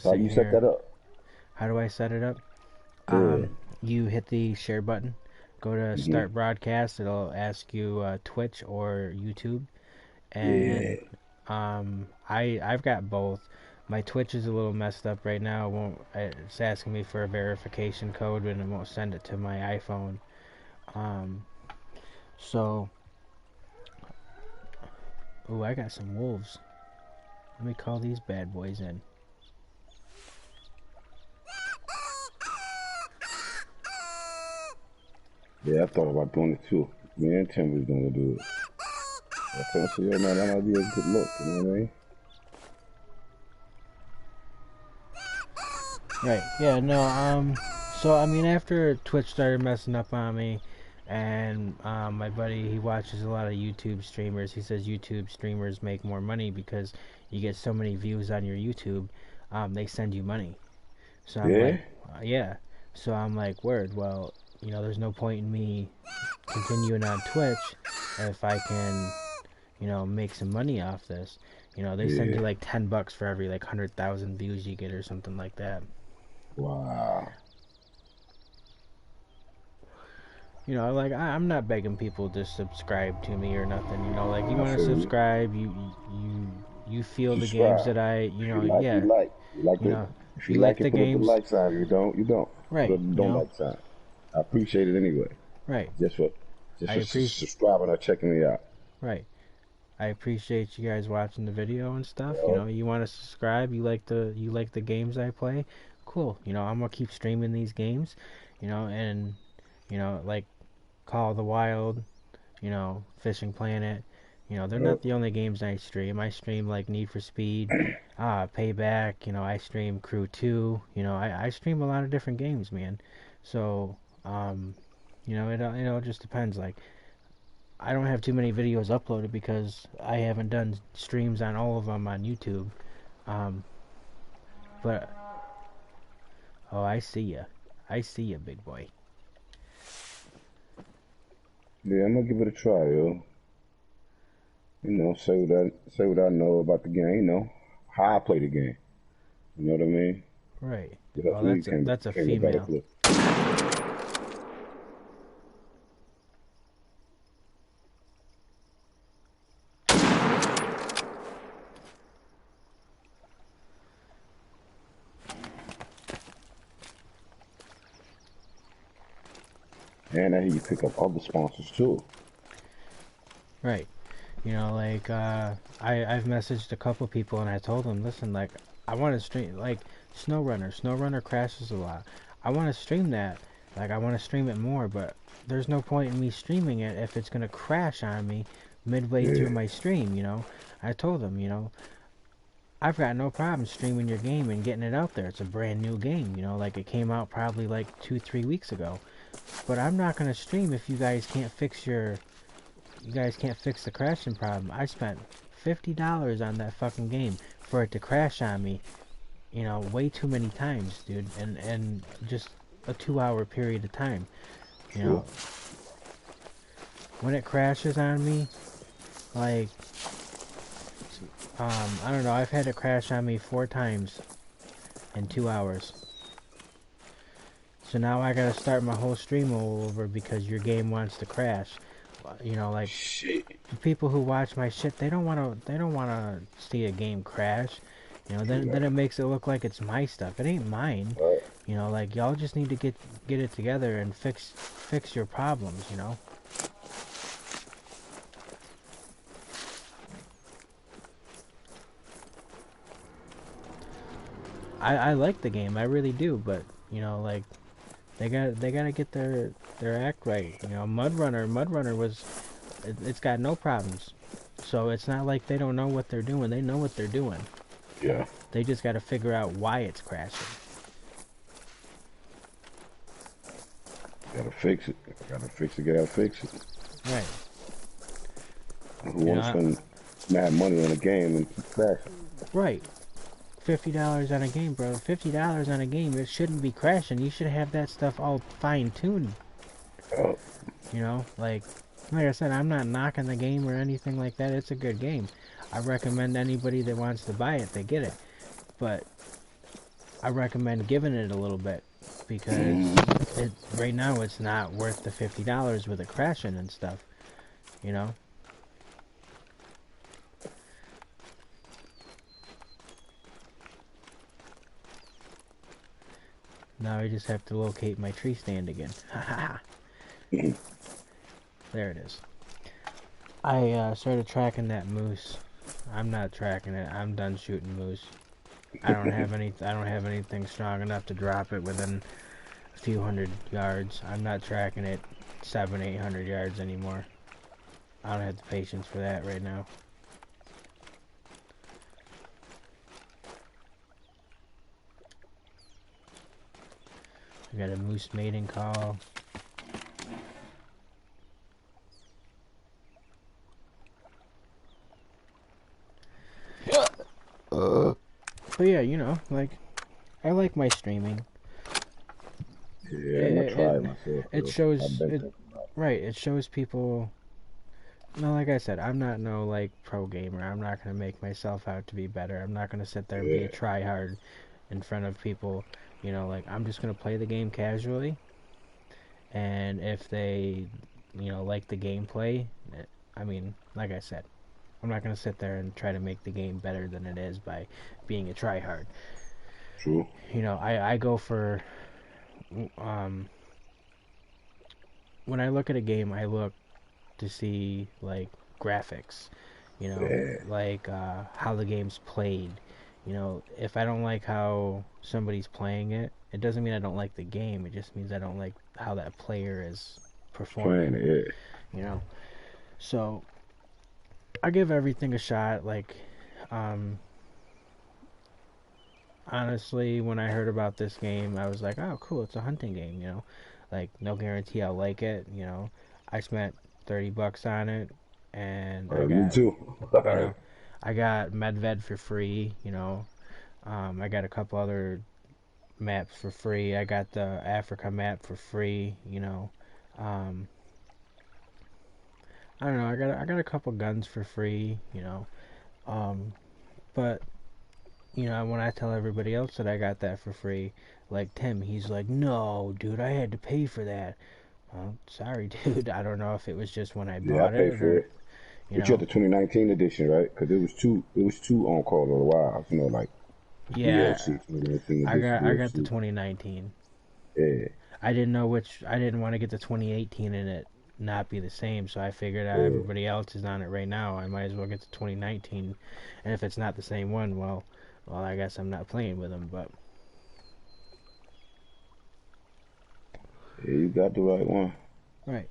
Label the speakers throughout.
Speaker 1: just
Speaker 2: How
Speaker 1: sitting
Speaker 2: you set
Speaker 1: here.
Speaker 2: that up?
Speaker 1: How do I set it up?
Speaker 2: Yeah.
Speaker 1: You hit the share button, go to
Speaker 2: Hmm.
Speaker 1: start broadcast. It'll ask you Twitch or YouTube, and
Speaker 2: Yeah.
Speaker 1: I've got both. My Twitch is a little messed up right now. It won't. It's asking me for a verification code, and it won't send it to my iPhone. Um, so, ooh, I got some wolves. Let me call these bad boys in.
Speaker 2: Yeah, I thought about doing it too. Me and Tim was gonna do it. I told him, so, yo, man, that might be a good look. You know what I mean?
Speaker 1: Right. Yeah. No. So I mean, after Twitch started messing up on me, and my buddy he watches a lot of YouTube streamers. He says YouTube streamers make more money because you get so many views on your YouTube. They send you money. So I'm
Speaker 2: Yeah.
Speaker 1: like, yeah. So I'm like, word. Well, there's no point in me continuing on Twitch if I can, make some money off this. They send
Speaker 2: Yeah.
Speaker 1: you like $10 for every like 100,000 views you get or something like that.
Speaker 2: Wow.
Speaker 1: Like I'm not begging people to subscribe to me or nothing. Like you
Speaker 2: I
Speaker 1: want to
Speaker 2: feel you.
Speaker 1: subscribe, you feel the games
Speaker 2: Subscribe.
Speaker 1: that
Speaker 2: If you like, you
Speaker 1: yeah,
Speaker 2: like. You like
Speaker 1: you
Speaker 2: the.
Speaker 1: know,
Speaker 2: If you
Speaker 1: you like
Speaker 2: like
Speaker 1: the
Speaker 2: it, put up the
Speaker 1: games,
Speaker 2: like sign. If you don't, you don't. Put
Speaker 1: right?
Speaker 2: up the don't like sign. I appreciate it anyway.
Speaker 1: Right.
Speaker 2: Just for, just
Speaker 1: I
Speaker 2: for
Speaker 1: appreciate,
Speaker 2: subscribing or checking me out.
Speaker 1: right. I appreciate you guys watching the video and stuff.
Speaker 2: Yo.
Speaker 1: You want to subscribe, you like the games I play, cool. I'm gonna keep streaming these games, and like Call of the Wild, Fishing Planet. They're
Speaker 2: Yo.
Speaker 1: not the only games I stream. I stream like Need for Speed, Payback. I stream Crew 2. I stream a lot of different games, man. So, um, it just depends. Like, I don't have too many videos uploaded because I haven't done streams on all of them on YouTube. Um, but oh, I see ya. I see ya, big boy.
Speaker 2: Yeah, I'm gonna give it a try, yo. Say what I know about the game. How I play the game. You know what I mean?
Speaker 1: Right.
Speaker 2: It
Speaker 1: Oh,
Speaker 2: helps me
Speaker 1: that's a
Speaker 2: become a better
Speaker 1: female.
Speaker 2: player. And I hear you pick up other sponsors too.
Speaker 1: Right. Like I've messaged a couple people and I told them, listen, like I want to stream like SnowRunner. SnowRunner crashes a lot. I want to stream that. Like I want to stream it more, but there's no point in me streaming it if it's gonna crash on me midway through
Speaker 2: Yeah,
Speaker 1: my stream. I told them, I've got no problem streaming your game and getting it out there. It's a brand new game. Like it came out probably like 2, 3 weeks ago. But I'm not gonna stream if you guys can't fix the crashing problem. I spent $50 on that fucking game for it to crash on me, way too many times, dude, and just a 2 hour period of time. You
Speaker 2: true.
Speaker 1: know, when it crashes on me, like, I don't know, I've had it crash on me 4 times in 2 hours. So now I gotta start my whole stream all over because your game wants to crash. Like
Speaker 2: Shit.
Speaker 1: the people who watch my shit, they don't wanna see a game crash. Then
Speaker 2: Right.
Speaker 1: it makes it look like it's my stuff. It ain't mine.
Speaker 2: Right.
Speaker 1: Like y'all just need to get it together and fix your problems. I like the game, I really do, but like they gotta get their act right. Mud Runner it's got no problems. So it's not like they don't know what they're doing. They know what they're doing.
Speaker 2: Yeah.
Speaker 1: They just got to figure out why it's crashing.
Speaker 2: Gotta fix it. Gotta fix it. Gotta fix it.
Speaker 1: Right.
Speaker 2: Who
Speaker 1: You
Speaker 2: want to
Speaker 1: know,
Speaker 2: spend mad money on a game and keep crashing?
Speaker 1: right. $50 on a game, bro. $50 on a game. It shouldn't be crashing. You should have that stuff all fine tuned.
Speaker 2: Oh,
Speaker 1: Like I said, I'm not knocking the game or anything like that. It's a good game. I recommend anybody that wants to buy it, they get it. But I recommend giving it a little bit because
Speaker 2: Mm-hmm.
Speaker 1: it right now it's not worth the $50 with it crashing and stuff. You know. Now I just have to locate my tree stand again. Ha ha ha. There it is. I started tracking that moose. I'm not tracking it. I'm done shooting moose. I don't have any. I don't have anything strong enough to drop it within a few hundred yards. I'm not tracking it 700, 800 yards anymore. I don't have the patience for that right now. I got a moose mating call. But yeah, like I like my streaming.
Speaker 2: Yeah, I'm gonna
Speaker 1: It
Speaker 2: try
Speaker 1: it,
Speaker 2: it myself
Speaker 1: it
Speaker 2: though. I've
Speaker 1: shows
Speaker 2: been
Speaker 1: it
Speaker 2: thinking about
Speaker 1: right. It shows people. No, like I said, I'm not no like pro gamer. I'm not gonna make myself out to be better. I'm not gonna sit there and be a
Speaker 2: it.
Speaker 1: try hard in front of people. Like I'm just gonna play the game casually, and if they, like the gameplay, I mean, like I said, I'm not gonna sit there and try to make the game better than it is by being a try hard.
Speaker 2: Yeah, true.
Speaker 1: I go for when I look at a game, I look to see like graphics,
Speaker 2: Yeah,
Speaker 1: like how the game's played. If I don't like how somebody's playing it, it doesn't mean I don't like the game. It just means I don't like how that player is performing.
Speaker 2: playing it.
Speaker 1: You know, so I give everything a shot. Like, um, honestly, when I heard about this game, I was like, oh, cool, it's a hunting game. Like no guarantee I'll like it. I spent $30 on it, and
Speaker 2: Yeah. Me too.
Speaker 1: you know, I got Medved for free. I got a couple other maps for free. I got the Africa map for free. Um, I don't know. I got a couple guns for free. Um, but when I tell everybody else that I got that for free, like Tim, he's like, "No, dude, I had to pay for that." Well, sorry, dude. I don't know if it was just when I
Speaker 2: Yeah, I
Speaker 1: bought
Speaker 2: paid
Speaker 1: it
Speaker 2: for
Speaker 1: or,
Speaker 2: it.
Speaker 1: you
Speaker 2: But you had
Speaker 1: know.
Speaker 2: the 2019 edition, right? Because it was two. It was two on Call of the Wild. Like
Speaker 1: Yeah,
Speaker 2: DLC 2019
Speaker 1: I
Speaker 2: edition
Speaker 1: got I got the
Speaker 2: DLC.
Speaker 1: 2019.
Speaker 2: Yeah,
Speaker 1: I didn't know which. I didn't want to get the 2018 and it not be the same, so I figured out
Speaker 2: yeah.
Speaker 1: everybody else is on it right now. I might as well get the 2019, and if it's not the same one, well, I guess I'm not playing with them. But
Speaker 2: Yeah, you got the right one.
Speaker 1: right,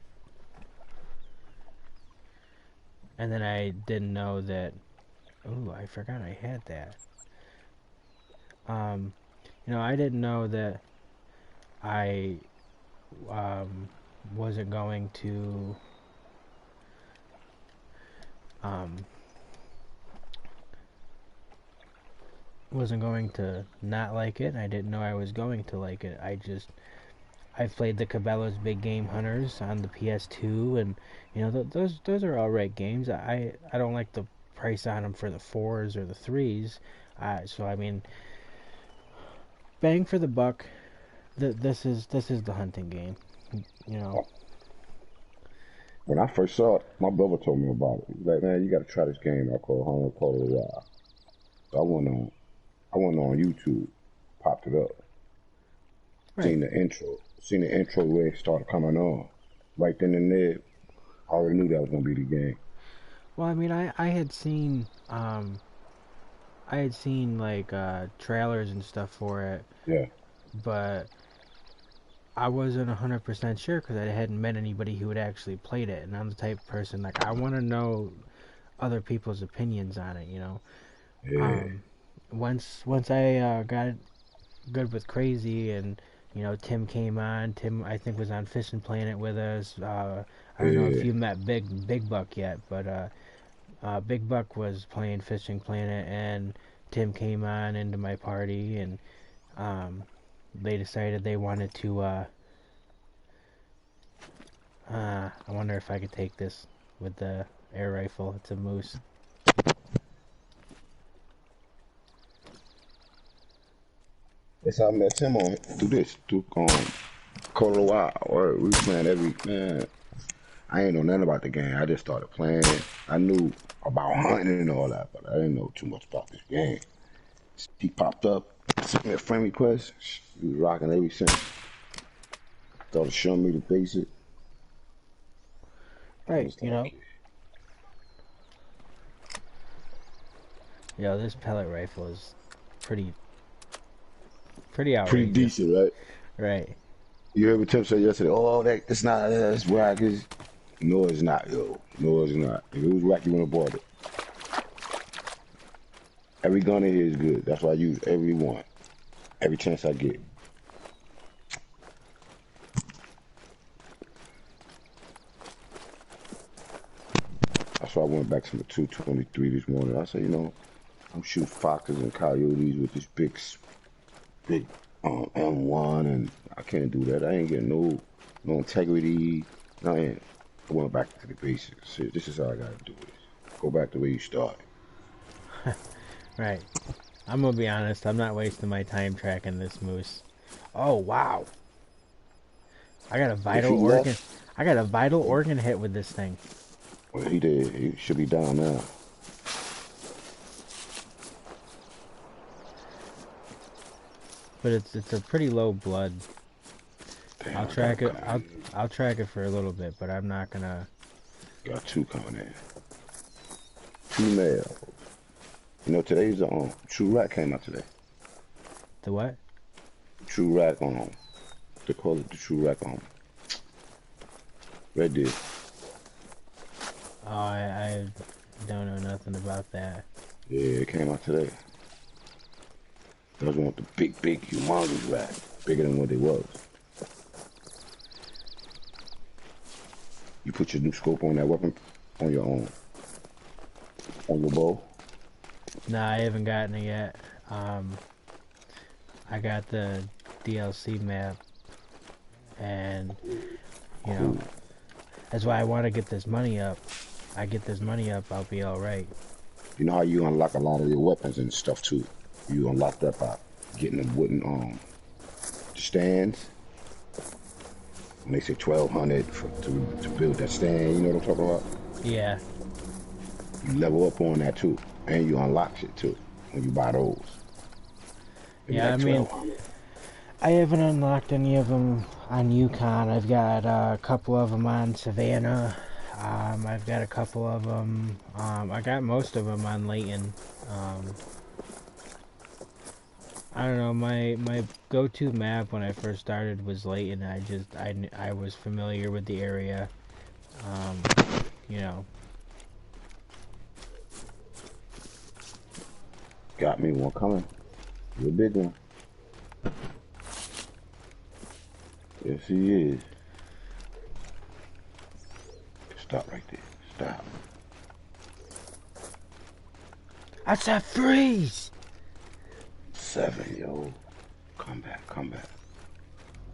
Speaker 1: and then I didn't know that. Oh, I forgot I had that. Um, I didn't know that I um wasn't going to um not like it. I didn't know I was going to like it. I've played the Cabela's Big Game Hunters on the PS2, and those are all right games. I don't like the price on them for the fours or the threes. So I mean, bang for the buck. This is the hunting game. You know.
Speaker 2: When I first saw it, my brother told me about it. He's like, man, you got to try this game I call Hunger Call of the Wild. So I went on YouTube, popped it up,
Speaker 1: Right.
Speaker 2: seen the intro where it started coming on. Right then and there, I already knew that was gonna be the game.
Speaker 1: Well, I mean, I had seen like trailers and stuff for it,
Speaker 2: Yeah,
Speaker 1: but I wasn't 100% sure because I hadn't met anybody who had actually played it, and I'm the type of person like I want to know other people's opinions on it.
Speaker 2: yeah,
Speaker 1: Um, once I got good with Crazy and Tim came on. Tim I think was on Fishing Planet with us. I don't know if
Speaker 2: yeah.
Speaker 1: you met Big Buck yet, but Big Buck was playing Fishing Planet and Tim came on into my party and um, they decided they wanted to. I wonder if I could take this with the air rifle. It's a moose.
Speaker 2: That's how I met him on through Colorado. Or we was playing every man. I ain't know nothing about the game. I just started playing it. I knew about hunting and all that, but I didn't know too much about this game. He popped up, sent me a friend request. He was rocking ever since. Started showing me the basic. I
Speaker 1: Right,
Speaker 2: just like it.
Speaker 1: this pellet rifle is pretty pretty
Speaker 2: Pretty
Speaker 1: outrageous.
Speaker 2: decent, right?
Speaker 1: Right.
Speaker 2: You heard what Tim said yesterday. Oh, that it's not. It's whack. No, it's not, yo. No, it's not. If it was whack, you wouldn't have bought it. Every gun in here is good. That's why I use every one. Every chance I get. That's why I went back to the 223 this morning. I said, I'm shooting foxes and coyotes with this big M1, and I can't do that. I ain't getting no integrity. Nothing. I went back to the basics. Said, this is how I gotta do this. Go back the way you started.
Speaker 1: Right. I'm gonna be honest, I'm not wasting my time tracking this moose. Oh wow. I got a
Speaker 2: If
Speaker 1: vital
Speaker 2: he
Speaker 1: organ
Speaker 2: left,
Speaker 1: I got a vital organ hit with this thing.
Speaker 2: well, he did. He should be down now.
Speaker 1: But it's a pretty low blood.
Speaker 2: Damn,
Speaker 1: I'll
Speaker 2: I got him
Speaker 1: track it
Speaker 2: coming
Speaker 1: I'll
Speaker 2: in.
Speaker 1: I'll track it for a little bit, but I'm not gonna.
Speaker 2: Got two coming in. Two males. Today's True Rat came out today.
Speaker 1: The what?
Speaker 2: True Rat they call it the True Rat Red Deer.
Speaker 1: Oh, I don't know nothing about that.
Speaker 2: Yeah, it came out today. Those want the big, humongous rat, bigger than what they was. You put your new scope on that weapon on your on your bow.
Speaker 1: Nah, I haven't gotten it yet. Um, I got the DLC map, and you know
Speaker 2: Cool.
Speaker 1: that's why I want to get this money up. I get this money up, I'll be all right.
Speaker 2: You know how you unlock a lot of your weapons and stuff too. You unlock that by getting the wooden stands. When they say 1,200 to build that stand, you know what I'm talking about?
Speaker 1: Yeah,
Speaker 2: You level up on that too, and you unlock shit too when you buy those. It'd be
Speaker 1: yeah. I
Speaker 2: like
Speaker 1: mean,
Speaker 2: 1,200.
Speaker 1: I haven't unlocked any of them on Yukon. I've got a couple of them on Savannah. I've got a couple of them. I got most of them on Layton. Um, I don't know. My go-to map when I first started was Layton. I was familiar with the area. Um, you know.
Speaker 2: Got me one coming. You a big one. Yes, he is. Stop right there. Stop.
Speaker 1: I said freeze.
Speaker 2: 7, yo. Come back, come back.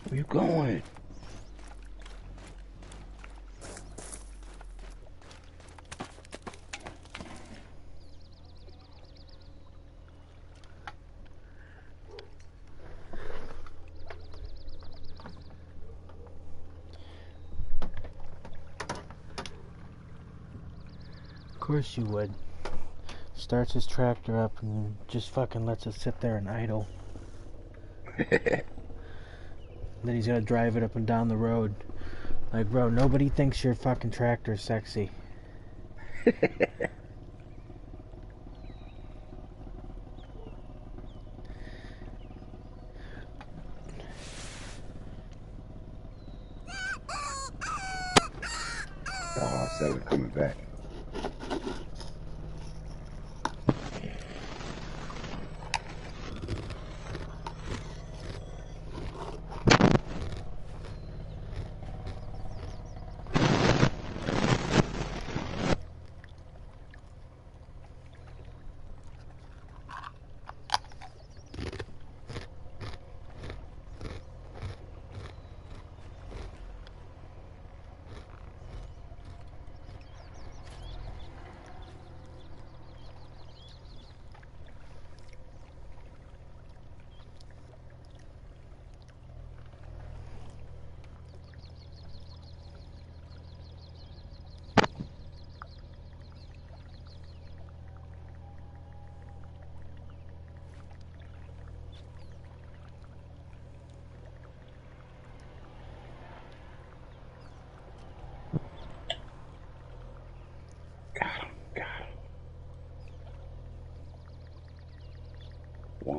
Speaker 2: Where you going?
Speaker 1: Of course you would. Starts his tractor up and just fucking lets it sit there and idle. Then he's gonna drive it up and down the road. Like, bro, nobody thinks your fucking tractor's sexy.
Speaker 2: Oh, 7 coming back.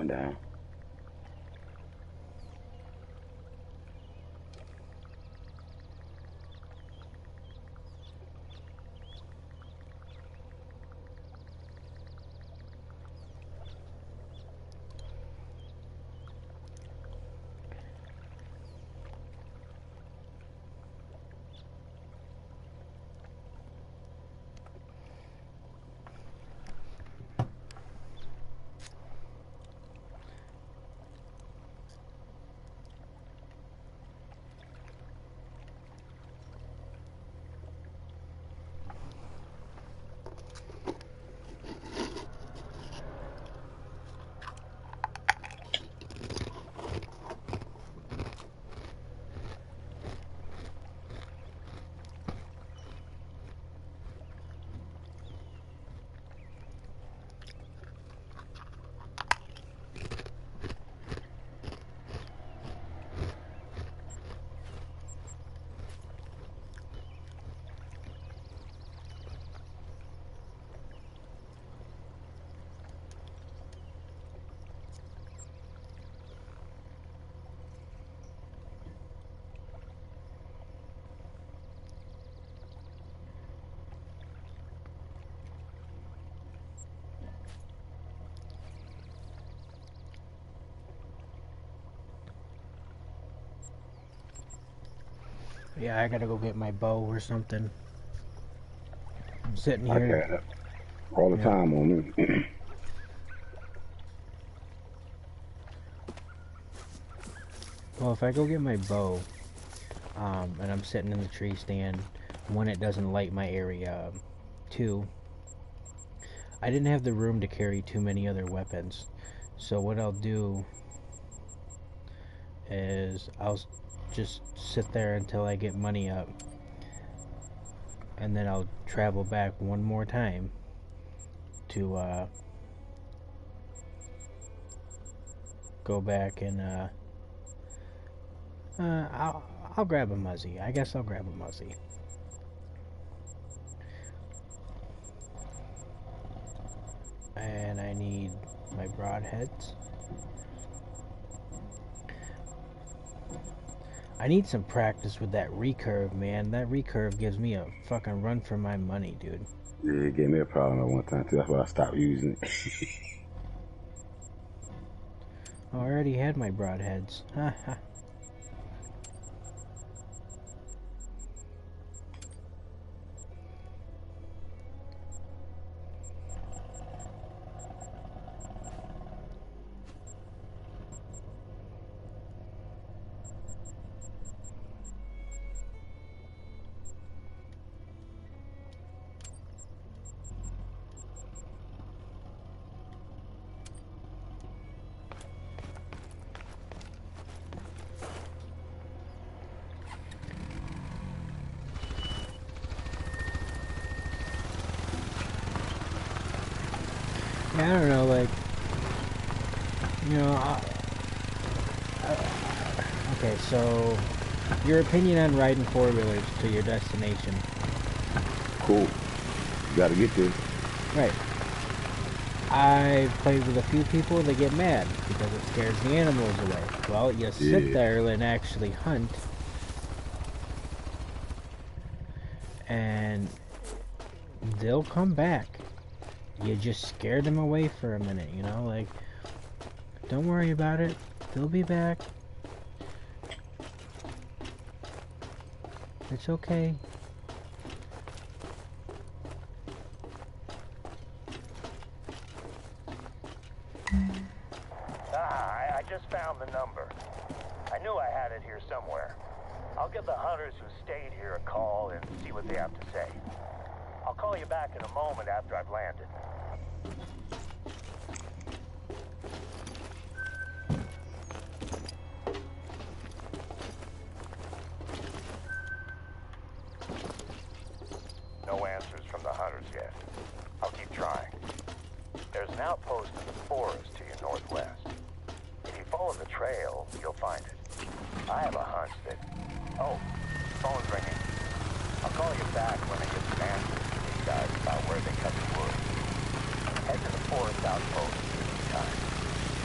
Speaker 2: going down.
Speaker 1: Yeah, I gotta go get my bow or something. I'm sitting
Speaker 2: I
Speaker 1: here.
Speaker 2: got it all the
Speaker 1: Yeah.
Speaker 2: time on me.
Speaker 1: Well, if I go get my bow, and I'm sitting in the tree stand, one, it doesn't light my area up. Two, I didn't have the room to carry too many other weapons. So what I'll do is just sit there until I get money up, and then I'll travel back one more time to go back and I'll grab a muzzy. I guess I'll grab a muzzy. And I need my broadheads. I need some practice with that recurve, man. That recurve gives me a fucking run for my money, dude.
Speaker 2: Yeah, it gave me a problem at one time too. That's why I stopped using it.
Speaker 1: Oh, I already had my broadheads. Haha. Yeah, I don't know, like, you know, okay, so your opinion on riding four-wheelers to your destination.
Speaker 2: Cool. You gotta get there.
Speaker 1: Right. I've played with a few people that get mad because it scares the animals away. Well, you sit
Speaker 2: Yeah.
Speaker 1: there and actually hunt, and they'll come back. You just scared them away for a minute, you know? Like, don't worry about it. They'll be back. It's okay.
Speaker 3: I just found the number. I knew I had it here somewhere. I'll give the hunters who stayed here a call and see what they have to say. I'll call you back in a moment after I've landed. No answers from the hunters yet. I'll keep trying. There's an outpost in the forest to your northwest. If you follow the trail, you'll find it. I have a hunch that... Oh, phone's ringing. I'll call you back when I get some answers from these guys about where they cut the wood. Head to the forest outpost in the meantime.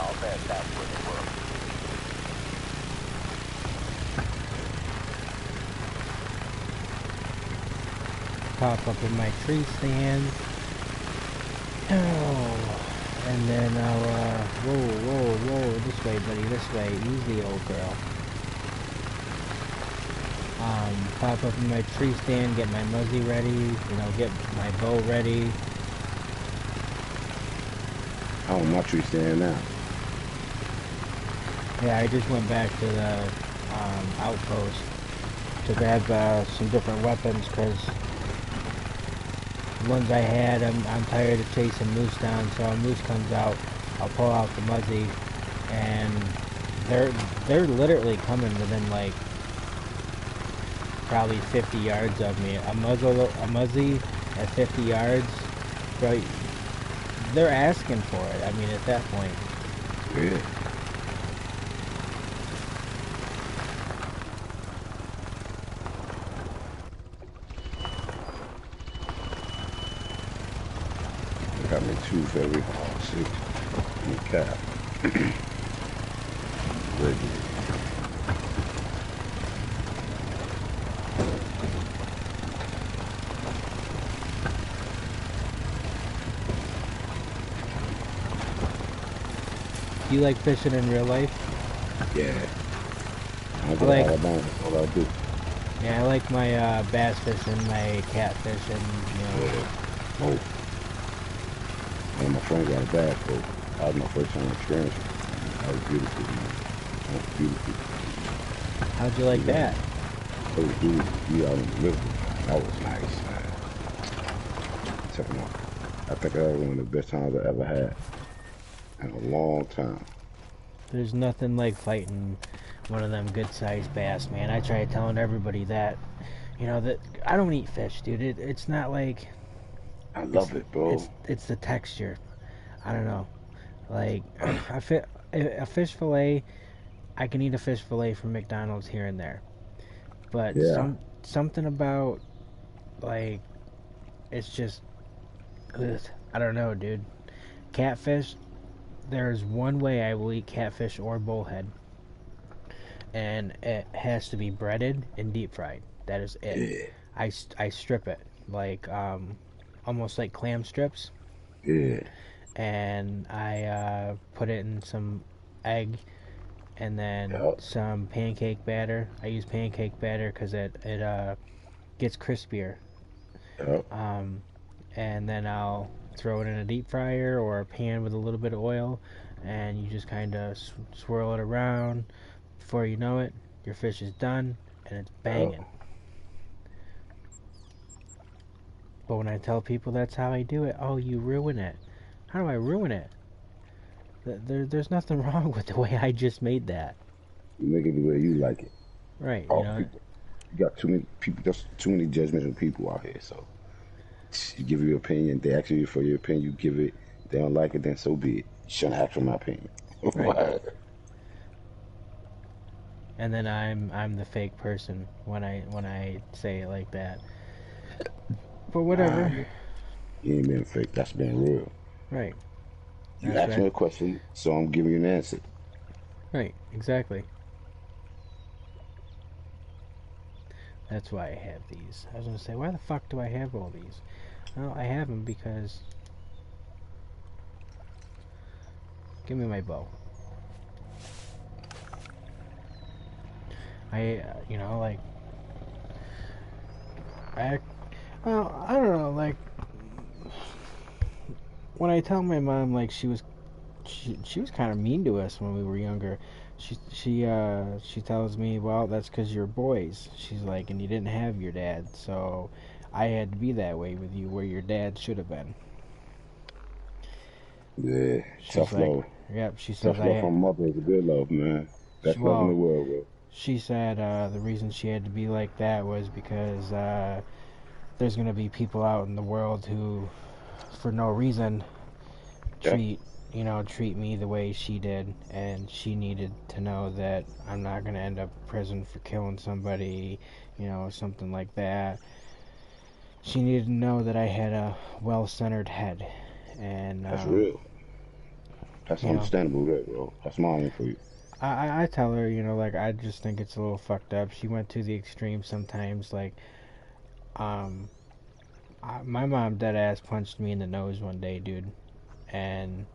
Speaker 3: I'll bet that's where they were.
Speaker 1: Pop up in my tree stand. Oh, and then I'll, whoa, this way, buddy, this way, easy, old girl. Pop up in my tree stand, get my muzzy ready, you know, get my bow ready.
Speaker 2: Oh, my tree stand now.
Speaker 1: Yeah, I just went back to the outpost to grab some different weapons, because the ones I had, I'm tired of chasing moose down, so when moose comes out, I'll pull out the muzzy, and they're literally coming within like probably 50 yards of me. A muzzy at 50 yards, bro, they're asking for it. I mean, at that point.
Speaker 2: Yeah. I got me two very hard six in the cap. Ready.
Speaker 1: Do you like fishing in real life?
Speaker 2: Yeah. I
Speaker 1: I
Speaker 2: go to
Speaker 1: like,
Speaker 2: Alabama, that's all I do.
Speaker 1: yeah, I like my bass fishing, my cat fishing, you know.
Speaker 2: Yeah. Oh. And my friend got a bass boat. That was my first time experience. That was beautiful, man. That was beautiful.
Speaker 1: How'd you like that?
Speaker 2: It was beautiful. We out in the river. That was nice, man. Check them out. I think that was one of the best times I ever had in a long time.
Speaker 1: There's nothing like fighting one of them good-sized bass, man. I try telling everybody that, you know, that I don't eat fish, dude. It's not like
Speaker 2: I
Speaker 1: it's
Speaker 2: love it, bro.
Speaker 1: it's the texture. I don't know. Like a fish fillet, I can eat a fish fillet from McDonald's here and there, but
Speaker 2: Yeah.
Speaker 1: something about like it's just ugh, I don't know, dude. Catfish. There's one way I will eat catfish or bullhead, and it has to be breaded and deep fried. That is it.
Speaker 2: Yeah.
Speaker 1: I strip it like almost like clam strips,
Speaker 2: Yeah.
Speaker 1: and I put it in some egg and then
Speaker 2: Yup.
Speaker 1: some pancake batter. I use pancake batter because it gets crispier.
Speaker 2: Yup.
Speaker 1: Um, and then I'll throw it in a deep fryer or a pan with a little bit of oil, and you just kind of swirl it around. Before you know it, your fish is done and it's
Speaker 2: Yup.
Speaker 1: banging. But when I tell people that's how I do it, oh, you ruin it. How do I ruin it? There's nothing wrong with the way I just made that.
Speaker 2: You make it the way you like it.
Speaker 1: Right, you
Speaker 2: All
Speaker 1: know?
Speaker 2: people. You got too many people. There's too many judgmental people out here. So you give your opinion. They ask you for your opinion. You give it. They don't like it. Then so be it. You shouldn't ask for my opinion.
Speaker 1: Right.
Speaker 2: Right.
Speaker 1: And then I'm the fake person when I say it like that. But
Speaker 2: Nah,
Speaker 1: whatever.
Speaker 2: you ain't being fake. That's being real.
Speaker 1: Right.
Speaker 2: You
Speaker 1: That's
Speaker 2: asked
Speaker 1: right.
Speaker 2: me a question, so I'm giving you an answer.
Speaker 1: Right, exactly. That's why I have these. I was gonna say, why the fuck do I have all these? Well, I have them because. Give me my bow. You know, like. I. Well, I don't know, like. When I tell my mom, like, she was kind of mean to us when we were younger. She tells me, well, that's because you're boys. She's like, and you didn't have your dad, so I had to be that way with you, where your dad should have been.
Speaker 2: Yeah,
Speaker 1: She's
Speaker 2: tough
Speaker 1: like,
Speaker 2: love.
Speaker 1: yep. She says
Speaker 2: Tough love from mother is a good love, man. Best love in the
Speaker 1: well,
Speaker 2: world, bro.
Speaker 1: she said the reason she had to be like that was because there's gonna be people out in the world who, for no reason,
Speaker 2: Yep,
Speaker 1: treat me the way she did, and she needed to know that I'm not gonna end up in prison for killing somebody, something like that. She needed to know that I had a well-centered head, and
Speaker 2: that's real. That's
Speaker 1: You know,
Speaker 2: understandable, there, bro. That's mine for you.
Speaker 1: I tell her, you know, like I just think it's a little fucked up. She went to the extreme sometimes. Like, um, my mom dead ass punched me in the nose one day, dude. And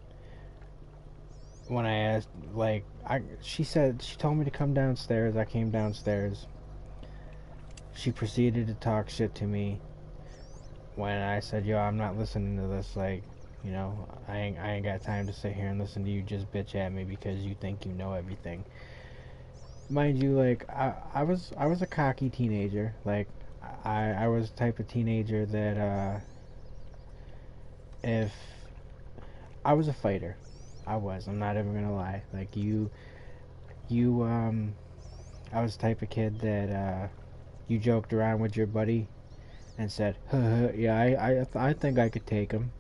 Speaker 1: when I asked, like, she told me to come downstairs. I came downstairs. She proceeded to talk shit to me when I said, "Yo, I'm not listening to this." Like, you know, I ain't got time to sit here and listen to you just bitch at me because you think you know everything. Mind you, like, I was a cocky teenager. Like, I was the type of teenager that if I was a fighter, I was. I'm not ever gonna lie. Like you I was the type of kid that you joked around with your buddy and said, huh, "Yeah, I think I could take him."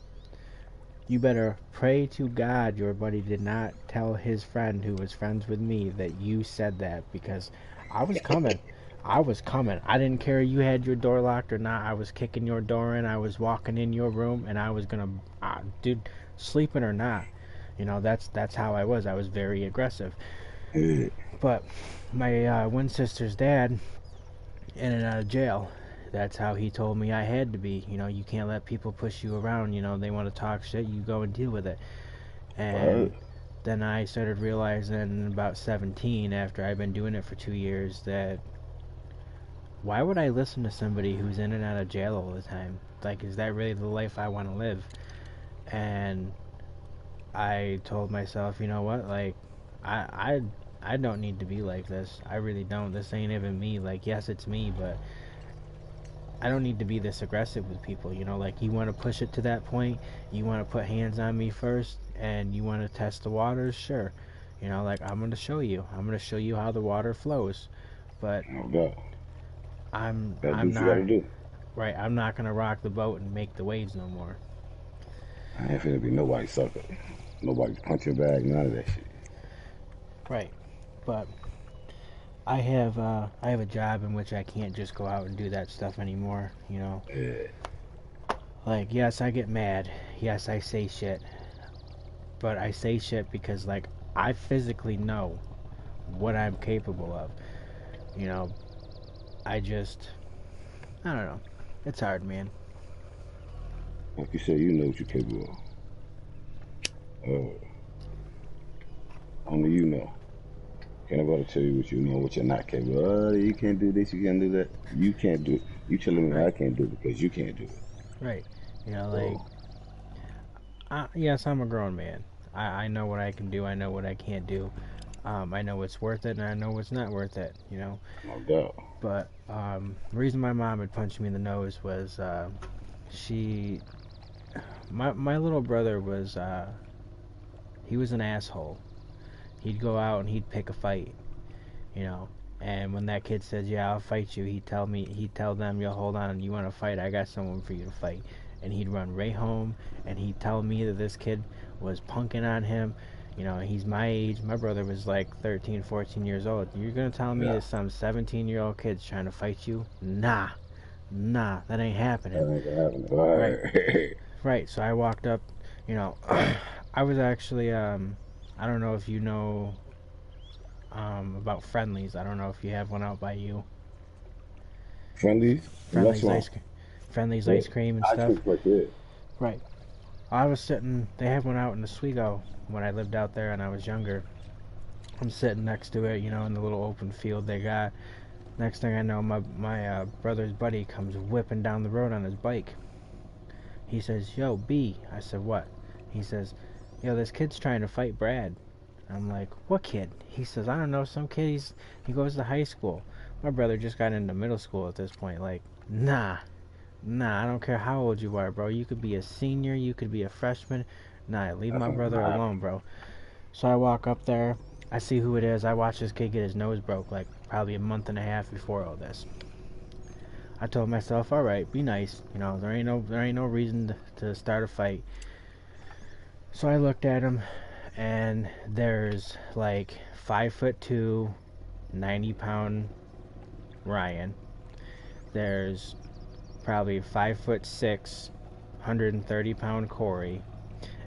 Speaker 1: You better pray to God your buddy did not tell his friend who was friends with me that you said that, because I was coming. I was coming. I didn't care you had your door locked or not. I was kicking your door in. I was walking in your room, and I was gonna, dude, sleeping or not. You know, that's how I was. I was very aggressive.
Speaker 2: Yeah.
Speaker 1: But my one sister's dad, in and out of jail. That's how he told me I had to be. You know, you can't let people push you around. You know, they want to talk shit, you go and deal with it. And
Speaker 2: Word.
Speaker 1: then I started realizing about 17, after I've been doing it for 2 years, that why would I listen to somebody who's in and out of jail all the time? Like, is that really the life I want to live? And I told myself, you know what? Like, I, I don't need to be like this. I really don't. This ain't even me. Like, yes, it's me, but I don't need to be this aggressive with people. You know, like, you want to push it to that point, you want to put hands on me first, and you want to test the waters, sure. You know, like, I'm going to show you. I'm going to show you how the water flows. But
Speaker 2: No doubt. Gotta do
Speaker 1: I'm
Speaker 2: what you gotta
Speaker 1: not
Speaker 2: do.
Speaker 1: right. I'm not going to rock the boat and make the waves no more.
Speaker 2: I ain't finna be nobody sucker. Nobody's punching bag, none of that shit.
Speaker 1: Right. But I have a job in which I can't just go out and do that stuff anymore, you know.
Speaker 2: Yeah.
Speaker 1: Like, yes, I get mad. Yes, I say shit. But I say shit because, like, I physically know what I'm capable of. You know, I just, I don't know. It's hard, man.
Speaker 2: Like you said, you know what you're capable of. Only you know. Can't nobody tell you what you know, what you're not capable of. Oh, you can't do this, you can't do that. You can't do it. You telling me I
Speaker 1: Right,
Speaker 2: can't do it because you can't do it.
Speaker 1: right. You know, like,
Speaker 2: So,
Speaker 1: yes, I'm a grown man. I know what I can do. I know what I can't do. I know what's worth it, and I know what's not worth it. You know,
Speaker 2: no doubt.
Speaker 1: but the reason my mom had punched me in the nose was she, my little brother was he was an asshole. He'd go out and he'd pick a fight, you know. And when that kid says, "Yeah, I'll fight you," he'd tell them, "Yo, hold on, you want to fight? I got someone for you to fight." And he'd run right home, and he'd tell me that this kid was punking on him. You know, he's my age. My brother was like 13, 14 years old. You're gonna tell me
Speaker 2: Yeah.
Speaker 1: that some 17-year-old kid's trying to fight you? Nah, nah, that ain't happening.
Speaker 2: That ain't gonna happen.
Speaker 1: Right,
Speaker 2: Right.
Speaker 1: right. So I walked up. You know, I was actually I don't know if you know about Friendlies. I don't know if you have one out by you.
Speaker 2: Friendlies?
Speaker 1: Friendlies
Speaker 2: Restaurant.
Speaker 1: ice cream, Friendlies
Speaker 2: Yeah.
Speaker 1: ice cream and
Speaker 2: Ice
Speaker 1: stuff.
Speaker 2: cream place, yeah.
Speaker 1: Right. I was sitting. They have one out in Oswego when I lived out there and I was younger. I'm sitting next to it, you know, in the little open field they got. Next thing I know, my brother's buddy comes whipping down the road on his bike. He says, "Yo, B." I said, "What?" He says, "Yo, this kid's trying to fight Brad." I'm like, "What kid?" He says, "I don't know, some kid. He goes to high school." My brother just got into middle school at this point. Like, nah, nah, I don't care how old you are, bro. You could be a senior, you could be a freshman. Nah, leave
Speaker 2: That's
Speaker 1: my
Speaker 2: not
Speaker 1: brother
Speaker 2: gonna happen.
Speaker 1: alone, bro. So I walk up there. I see who it is. I watch this kid get his nose broke like probably a month and a half before all this. I told myself, all right, be nice. You know, there ain't no reason to start a fight. So I looked at him, and there's like 5'2", 90-pound Ryan. There's probably 5'6", 130-pound Corey,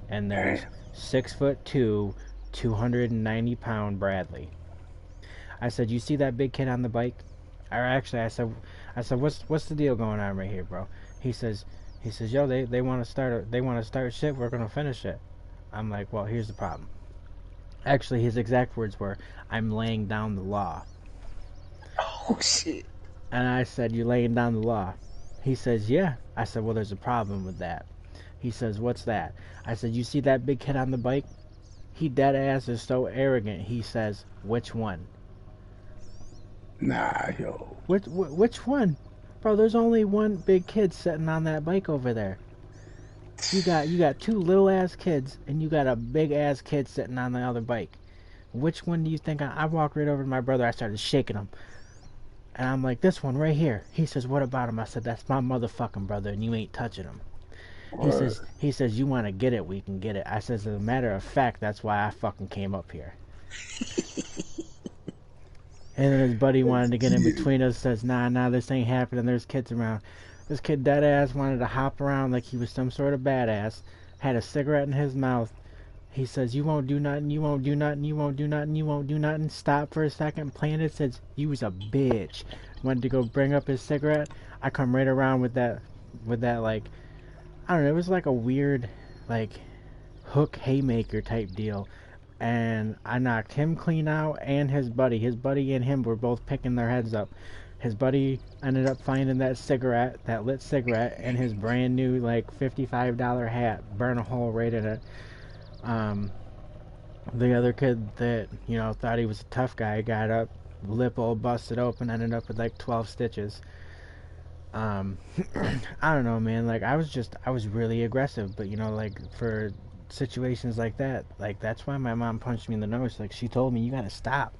Speaker 1: and there's
Speaker 2: Damn.
Speaker 1: 6'2", 290-pound Bradley. I said, you see that big kid on the bike? Or actually, I said, what's the deal going on right here, bro? He says, yo, they want to start shit. We're gonna finish it. I'm like, well, here's the problem. Actually, his exact words were, I'm laying down the law.
Speaker 2: Oh shit.
Speaker 1: And I said, you laying down the law? He says, yeah. I said, well, there's a problem with that. He says, what's that? I said, you see that big kid on the bike? He dead ass is so arrogant. He says, which one?
Speaker 2: Nah, yo.
Speaker 1: Which one? Bro, there's only one big kid sitting on that bike over there. You got two little ass kids, and you got a big ass kid sitting on the other bike. Which one do you think? I walked right over to my brother. I started shaking him. And I'm like, this one right here. He says, what about him? I said, that's my motherfucking brother, and you ain't touching him. He says, you want to get it, we can get it. I says, as a matter of fact, that's why I fucking came up here. And then his buddy wanted to get in between us, says, nah, this ain't happening. There's kids around. This kid dead ass wanted to hop around like he was some sort of badass. Had a cigarette in his mouth. He says, you won't do nothing, you won't do nothing, you won't do nothing, you won't do nothing. Stop for a second, planted, says, you was a bitch. Wanted to go bring up his cigarette. I come right around with that, like, I don't know, it was like a weird, like, hook haymaker type deal. And I knocked him clean out and his buddy. His buddy and him were both picking their heads up. His buddy ended up finding that cigarette, that lit cigarette, and his brand new, like, $55 hat. Burn a hole right in it. The other kid that, thought he was a tough guy got up, lip all busted open, ended up with like 12 stitches. I don't know, man. Like, I was really aggressive, but like, for situations like that, like, that's why my mom punched me in the nose. Like, she told me, you gotta stop.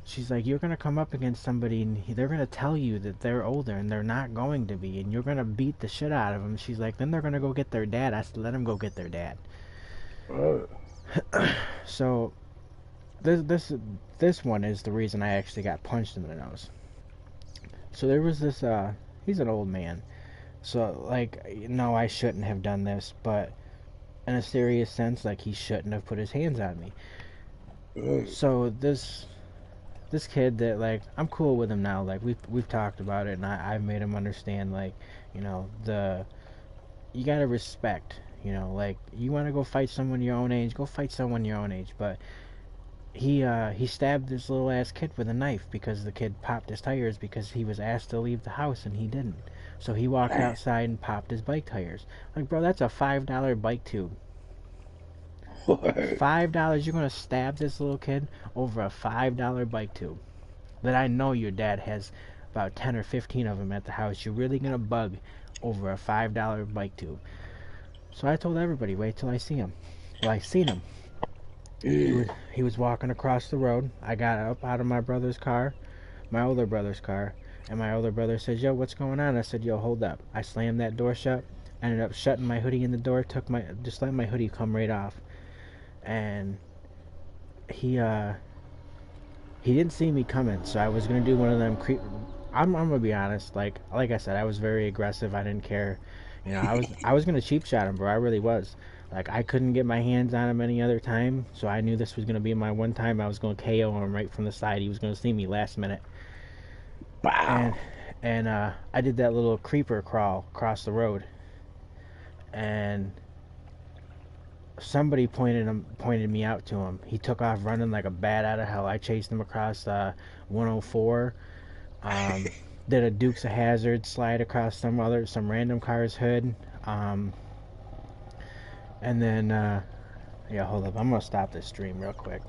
Speaker 1: She's like, you're gonna come up against somebody and they're gonna tell you that they're older and they're not going to be, and you're gonna beat the shit out of them. She's like, then they're gonna go get their dad. I said, let them go get their dad. So this one is the reason I actually got punched in the nose. So there was this he's an old man. So, like, no, I shouldn't have done this, but in a serious sense, like, he shouldn't have put his hands on me. So this kid that, like, I'm cool with him now. Like, we've talked about it, and I've made him understand, like, you gotta respect. Like, you want to go fight someone your own age, go fight someone your own age. But he stabbed this little ass kid with a knife because the kid popped his tires because he was asked to leave the house and he didn't. So he walked outside and popped his bike tires. Like, bro, that's a $5 bike tube. $5, you're gonna stab this little kid over a $5 bike tube that I know your dad has about 10 or 15 of them at the house. You're really gonna bug over a $5 bike tube. So I told everybody, wait till I see him. Well, I seen him. He was walking across the road. I got up out of my brother's car, my older brother's car, and my older brother says, yo, what's going on? I said, yo, hold up. I slammed that door shut, ended up shutting my hoodie in the door, just let my hoodie come right off. And he didn't see me coming, so I was gonna do one of them I'm gonna be honest, like I said, I was very aggressive. I didn't care. I was gonna cheap shot him, bro. I really was. Like, I couldn't get my hands on him any other time, so I knew this was gonna be my one time. I was gonna KO him right from the side. He was gonna see me last minute.
Speaker 2: Wow.
Speaker 1: And I did that little creeper crawl across the road, and somebody pointed me out to him. He took off running like a bat out of hell. I chased him across 104. Did a Dukes of Hazzard slide across some random car's hood. And then yeah, hold up. I'm gonna stop this stream real quick.